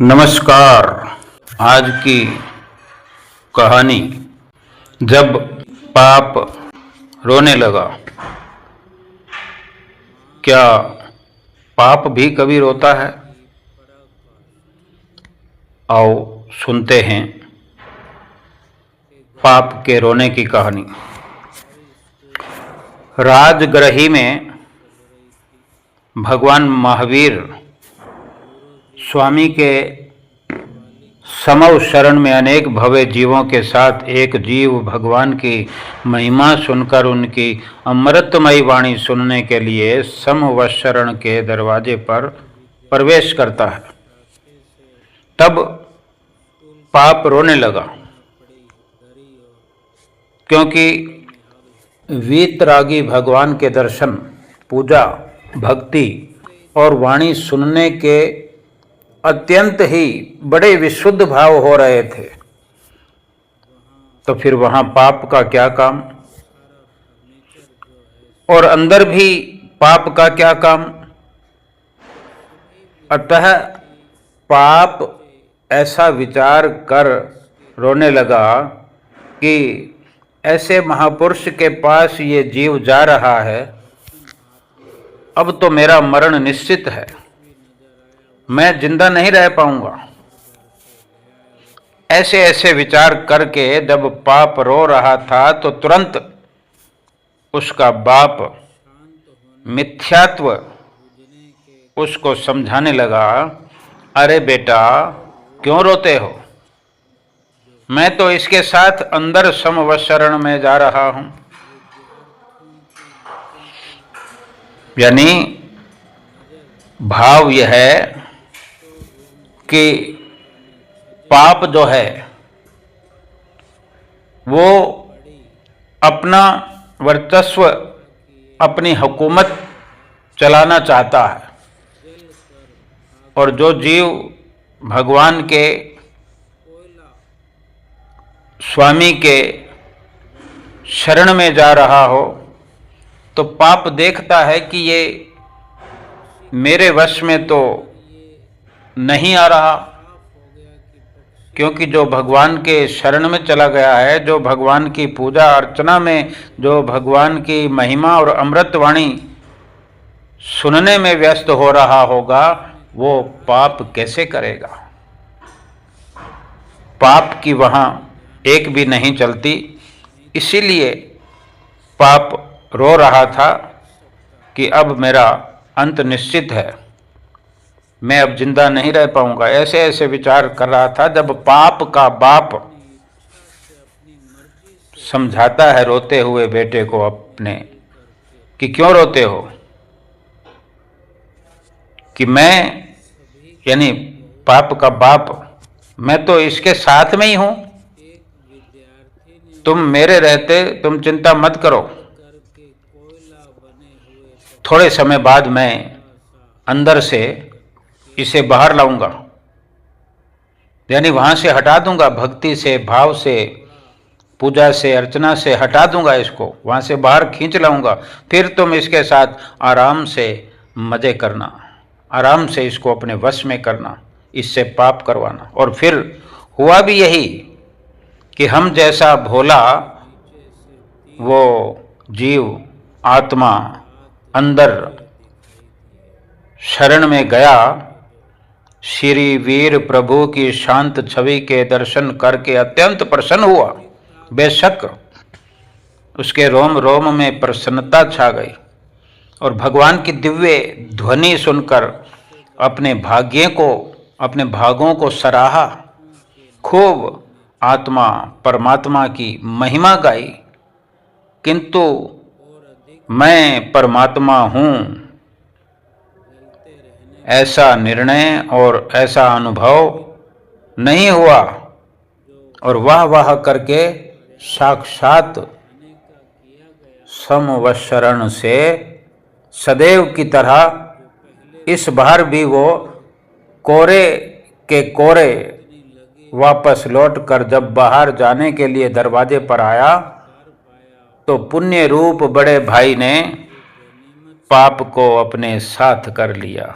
नमस्कार। आज की कहानी, जब पाप रोने लगा। क्या पाप भी कभी रोता है? आओ सुनते हैं पाप के रोने की कहानी। राजगृह में भगवान महावीर स्वामी के समव शरण में अनेक भव्य जीवों के साथ एक जीव भगवान की महिमा सुनकर उनकी अमृतमयी वाणी सुनने के लिए समवशरण के दरवाजे पर प्रवेश करता है। तब पाप रोने लगा, क्योंकि वीतरागी भगवान के दर्शन, पूजा, भक्ति और वाणी सुनने के अत्यंत ही बड़े विशुद्ध भाव हो रहे थे। तो फिर वहां पाप का क्या काम, और अंदर भी पाप का क्या काम। अतः पाप ऐसा विचार कर रोने लगा कि ऐसे महापुरुष के पास ये जीव जा रहा है, अब तो मेरा मरण निश्चित है, मैं जिंदा नहीं रह पाऊंगा। ऐसे ऐसे विचार करके जब पाप रो रहा था तो तुरंत उसका बाप मिथ्यात्व उसको समझाने लगा, अरे बेटा क्यों रोते हो, मैं तो इसके साथ अंदर समवशरण में जा रहा हूं। यानी भाव यह है कि पाप जो है वो अपना वर्चस्व, अपनी हुकूमत चलाना चाहता है, और जो जीव भगवान के स्वामी के शरण में जा रहा हो तो पाप देखता है कि ये मेरे वश में तो नहीं आ रहा, क्योंकि जो भगवान के शरण में चला गया है, जो भगवान की पूजा अर्चना में, जो भगवान की महिमा और अमृतवाणी सुनने में व्यस्त हो रहा होगा, वो पाप कैसे करेगा। पाप की वहाँ एक भी नहीं चलती। इसीलिए पाप रो रहा था कि अब मेरा अंत निश्चित है, मैं अब जिंदा नहीं रह पाऊंगा। ऐसे ऐसे विचार कर रहा था जब पाप का बाप समझाता है रोते हुए बेटे को अपने कि क्यों रोते हो, कि मैं, यानी पाप का बाप, मैं तो इसके साथ में ही हूं, तुम मेरे रहते तुम चिंता मत करो, थोड़े समय बाद मैं अंदर से इसे बाहर लाऊंगा, यानी वहां से हटा दूंगा, भक्ति से, भाव से, पूजा से, अर्चना से हटा दूंगा, इसको वहां से बाहर खींच लाऊंगा। फिर तुम इसके साथ आराम से मजे करना, आराम से इसको अपने वश में करना, इससे पाप करवाना। और फिर हुआ भी यही कि हम जैसा भोला वो जीव आत्मा अंदर शरण में गया, श्री वीर प्रभु की शांत छवि के दर्शन करके अत्यंत प्रसन्न हुआ। बेशक उसके रोम रोम में प्रसन्नता छा गई, और भगवान की दिव्य ध्वनि सुनकर अपने अपने भागों को सराहा, खूब आत्मा परमात्मा की महिमा गाई। किंतु मैं परमात्मा हूँ, ऐसा निर्णय और ऐसा अनुभव नहीं हुआ, और वाह वाह करके साक्षात समवशरण से सदैव की तरह इस बार भी वो कोरे के कोरे वापस लौटकर जब बाहर जाने के लिए दरवाजे पर आया तो पुण्य रूप बड़े भाई ने पाप को अपने साथ कर लिया।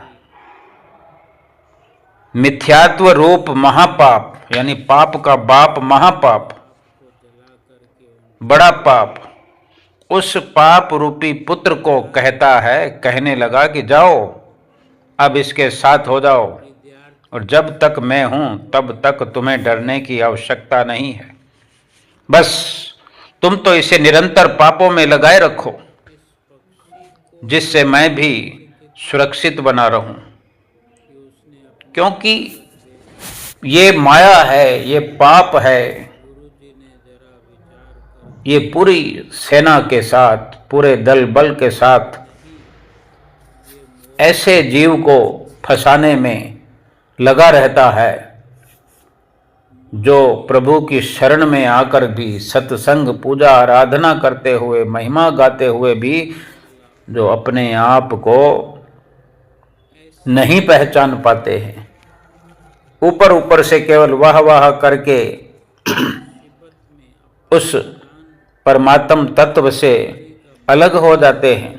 मिथ्यात्व रूप महापाप, यानी पाप का बाप महापाप, बड़ा पाप, उस पाप रूपी पुत्र को कहता है, कहने लगा कि जाओ अब इसके साथ हो जाओ, और जब तक मैं हूं तब तक तुम्हें डरने की आवश्यकता नहीं है। बस तुम तो इसे निरंतर पापों में लगाए रखो, जिससे मैं भी सुरक्षित बना रहूं। क्योंकि ये माया है, ये पाप है, ये पूरी सेना के साथ, पूरे दल बल के साथ ऐसे जीव को फंसाने में लगा रहता है जो प्रभु की शरण में आकर भी, सत्संग पूजा आराधना करते हुए, महिमा गाते हुए भी जो अपने आप को नहीं पहचान पाते हैं, ऊपर ऊपर से केवल वाह वाह करके उस परमात्म तत्व से अलग हो जाते हैं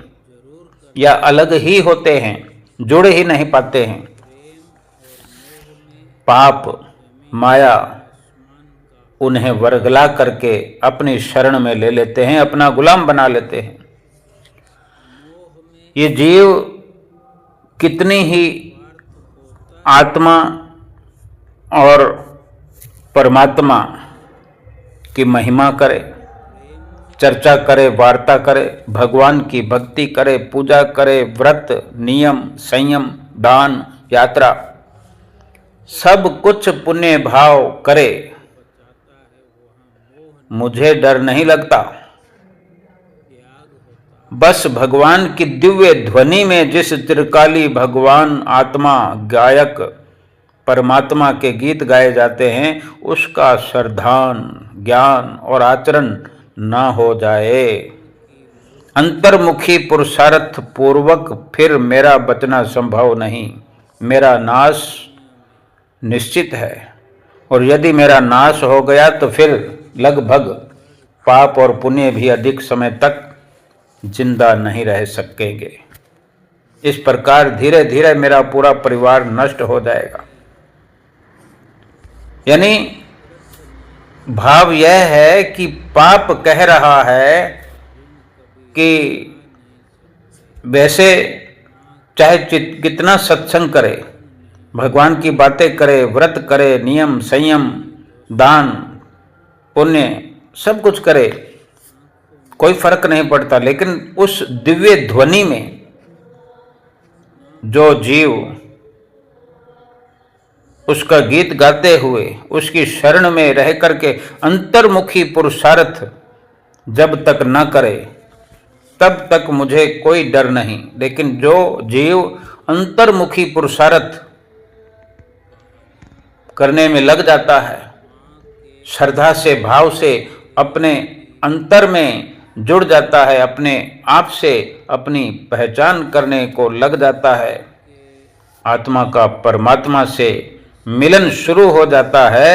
या अलग ही होते हैं, जुड़ ही नहीं पाते हैं। पाप माया उन्हें वर्गला करके अपनी शरण में ले लेते हैं, अपना गुलाम बना लेते हैं। ये जीव कितनी ही आत्मा और परमात्मा की महिमा करे, चर्चा करे, वार्ता करे, भगवान की भक्ति करे, पूजा करे, व्रत, नियम, संयम, दान, यात्रा, सब कुछ पुण्य भाव करे, मुझे डर नहीं लगता। बस भगवान की दिव्य ध्वनि में जिस त्रिकाली भगवान आत्मा गायक परमात्मा के गीत गाए जाते हैं, उसका श्रद्धान, ज्ञान और आचरण ना हो जाए। अंतर्मुखी पुरुषार्थ पूर्वक फिर मेरा बचना संभव नहीं, मेरा नाश निश्चित है। और यदि मेरा नाश हो गया तो फिर लगभग पाप और पुण्य भी अधिक समय तक जिंदा नहीं रह सकेंगे। इस प्रकार धीरे धीरे मेरा पूरा परिवार नष्ट हो जाएगा। यानी भाव यह है कि पाप कह रहा है कि वैसे चाहे कितना सत्संग करे, भगवान की बातें करे, व्रत करे, नियम, संयम, दान, पुण्य सब कुछ करे, कोई फर्क नहीं पड़ता। लेकिन उस दिव्य ध्वनि में जो जीव उसका गीत गाते हुए उसकी शरण में रह करके अंतर्मुखी पुरुषार्थ जब तक न करे तब तक मुझे कोई डर नहीं। लेकिन जो जीव अंतर्मुखी पुरुषार्थ करने में लग जाता है, श्रद्धा से, भाव से अपने अंतर में जुड़ जाता है, अपने आप से अपनी पहचान करने को लग जाता है, आत्मा का परमात्मा से मिलन शुरू हो जाता है,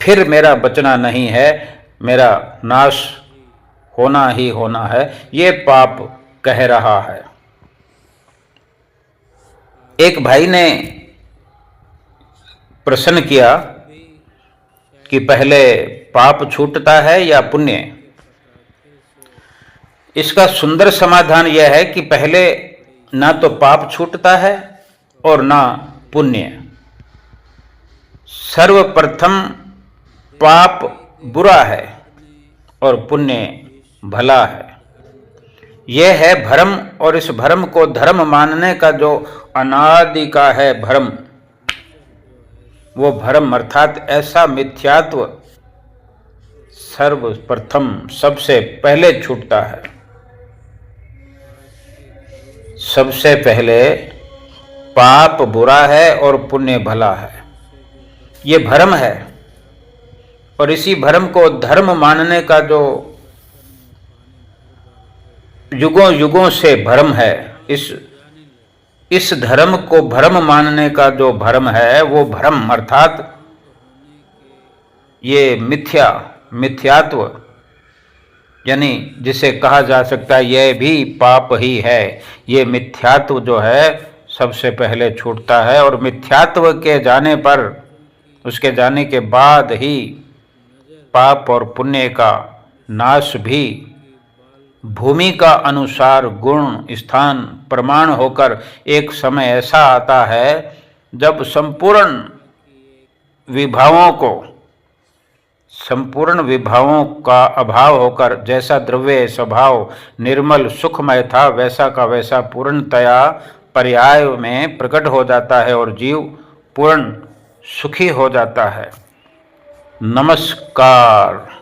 फिर मेरा बचना नहीं है, मेरा नाश होना ही होना है, ये पाप कह रहा है। एक भाई ने प्रश्न किया कि पहले पाप छूटता है या पुण्य? इसका सुंदर समाधान यह है कि पहले ना तो पाप छूटता है और ना पुण्य। सर्वप्रथम पाप बुरा है और पुण्य भला है। यह है भ्रम, और इस भ्रम को धर्म मानने का जो अनादि का है भ्रम, वो भ्रम अर्थात ऐसा मिथ्यात्व सर्वप्रथम सबसे पहले छूटता है। सबसे पहले पाप बुरा है और पुण्य भला है, ये भ्रम है। और इसी भ्रम को धर्म मानने का जो युगों युगों से भ्रम है, इस धर्म को भ्रम मानने का जो भ्रम है, वो भ्रम अर्थात ये मिथ्यात्व, यानी जिसे कहा जा सकता है यह भी पाप ही है। ये मिथ्यात्व जो है सबसे पहले छूटता है और मिथ्यात्व के जाने पर, उसके जाने के बाद ही पाप और पुण्य का नाश भी भूमि का अनुसार गुण स्थान प्रमाण होकर एक समय ऐसा आता है जब संपूर्ण विभावों का अभाव होकर जैसा द्रव्य स्वभाव निर्मल सुखमय था वैसा का वैसा पूर्णतया पर्याय में प्रकट हो जाता है और जीव पूर्ण सुखी हो जाता है। नमस्कार।